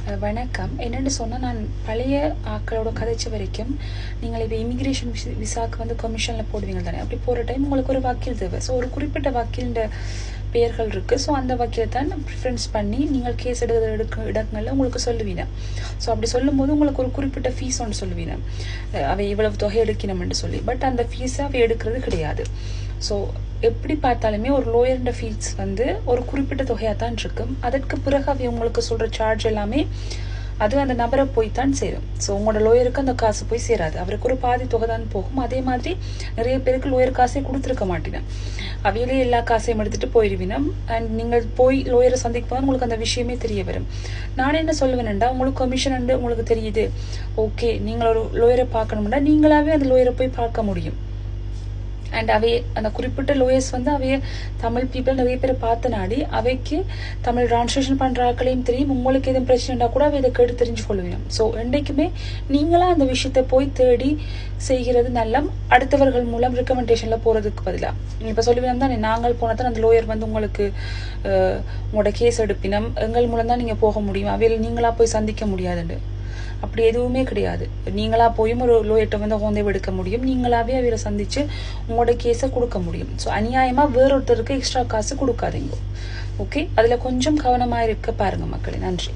வணக்கம். என்னென்னு சொன்னால், நான் பழைய ஆட்களோட கதைச்ச வரைக்கும் நீங்கள் இப்போ இமிக்ரேஷன் விசாவுக்கு வந்து கமிஷனில் போடுவீங்க தானே. அப்படி போகிற டைம் உங்களுக்கு ஒரு வக்கீல் தேவை. ஸோ ஒரு குறிப்பிட்ட வக்கீல்ன்ற பெயர்கள் இருக்குது. ஸோ அந்த வக்கீலை தான் ப்ரிஃபரன்ஸ் பண்ணி நீங்கள் கேஸ் இடங்களில் உங்களுக்கு சொல்லுவீங்க. ஸோ அப்படி சொல்லும்போது உங்களுக்கு ஒரு குறிப்பிட்ட ஃபீஸ் ஒன்று சொல்லுவீங்க, அவை இவ்வளவு தொகை எடுக்கணும்னு சொல்லி. பட் அந்த ஃபீஸை அவை எடுக்கிறது கிடையாது. ஸோ எப்படி பார்த்தாலுமே ஒரு லோயர்ன்ற ஃபீஸ் வந்து ஒரு குறிப்பிட்ட தொகையாக தான் இருக்கும். அதற்கு பிறகு அவை உங்களுக்கு சொல்கிற சார்ஜ் எல்லாமே அது அந்த நபரை போய் தான் சேரும். ஸோ உங்களோட லோயருக்கு அந்த காசு போய் சேராது. அவருக்கு ஒரு பாதி தொகை தான் போகும். அதே மாதிரி நிறைய பேருக்கு லோயர் காசே கொடுத்துருக்க மாட்டேன். அவையிலே எல்லா காசையும் எடுத்துட்டு போயிடுவினம். அண்ட் நீங்கள் போய் லோயரை சந்திக்கும் போது உங்களுக்கு அந்த விஷயமே தெரிய வரும். நானே என்ன சொல்லுவேன்டா, உங்களுக்கு கமிஷன் உங்களுக்கு தெரியுது, ஓகே, நீங்கள் ஒரு லோயரை பார்க்கணும்னா நீங்களாவே அந்த லோயரை போய் பார்க்க முடியும். அண்ட் அவைய அந்த குறிப்பிட்ட லோயர்ஸ் வந்து அவைய தமிழ் பீப்புள் நிறைய பேரை பார்த்த நாடி அவைக்கு தமிழ் டிரான்ஸ்லேஷன் பண்ணுற ஆட்களையும் தெரியும். உங்களுக்கு எதுவும் பிரச்சனைனா கூட அவை இதை கேட்டு தெரிஞ்சு கொள்வீங்க. ஸோ என்றைக்குமே நீங்களா அந்த விஷயத்தை போய் தேடி செய்கிறது நல்ல. அடுத்தவர்கள் மூலம் ரெக்கமெண்டேஷனில் போகிறதுக்கு பதிலாக இப்போ சொல்லுவீங்க தான், நாங்கள் போனால் தான் அந்த லோயர் வந்து உங்களுக்கு உங்களோட கேஸ் எடுப்பினம், எங்கள் மூலம் தான் நீங்கள் போக முடியும், அவையில் நீங்களா போய் சந்திக்க முடியாதுன்னு. அப்படி எதுவுமே கிடையாது. நீங்களா போயும் ஒரு லோயர்கிட்ட வந்து ஹோந்தே எடுக்க முடியும். நீங்களாவே அவரை சந்திச்சு உங்களோட கேஸை கொடுக்க முடியும். ஸோ அநியாயமா வேறொருத்தருக்கு எக்ஸ்ட்ரா காசு கொடுக்காதீங்க. ஓகே, அதுல கொஞ்சம் கவனமா இருக்க பாருங்க மக்களே. நன்றி.